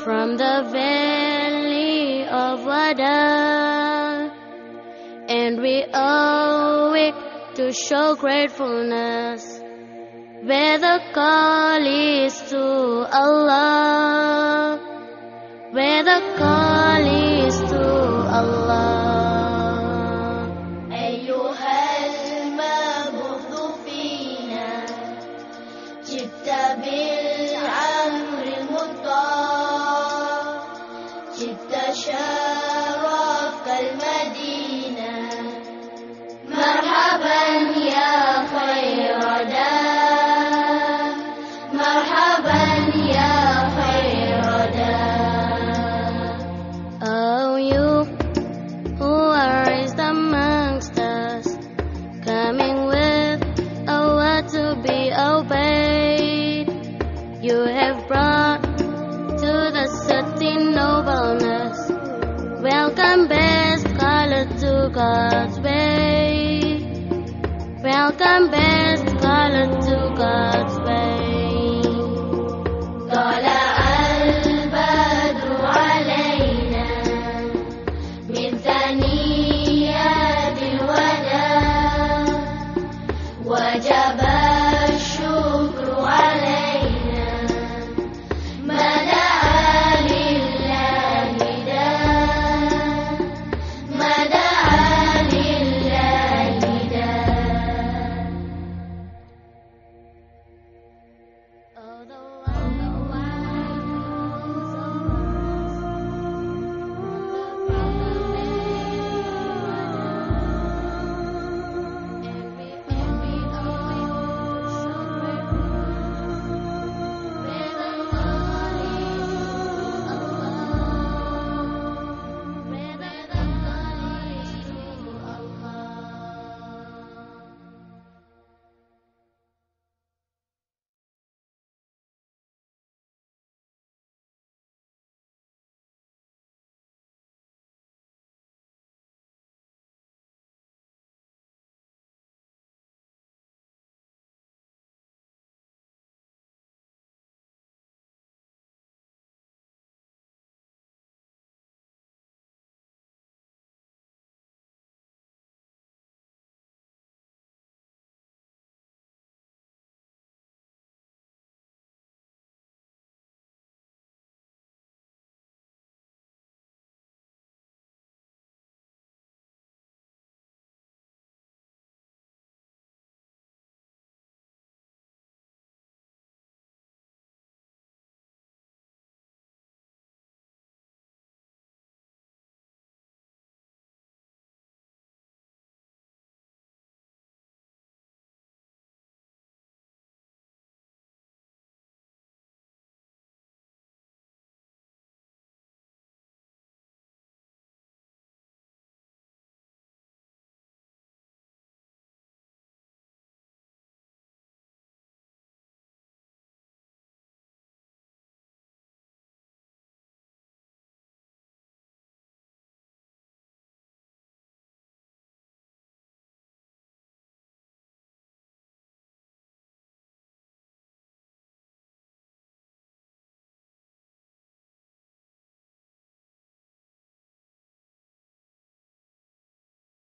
from the valley of Wada, and we owe it to show gratefulness, where the call is to Allah, where the call is to Allah. أيها المبعوث فينا جئت بالأمر المطاع، جئت شرفت المدينة، مرحبا يا خير دار، مرحبا يا خير دار. Oh, you who are raised amongst us, coming with a word to be obeyed, you have brought to the city nobleness. Welcome, best caller to God's way. Welcome, best caller to God.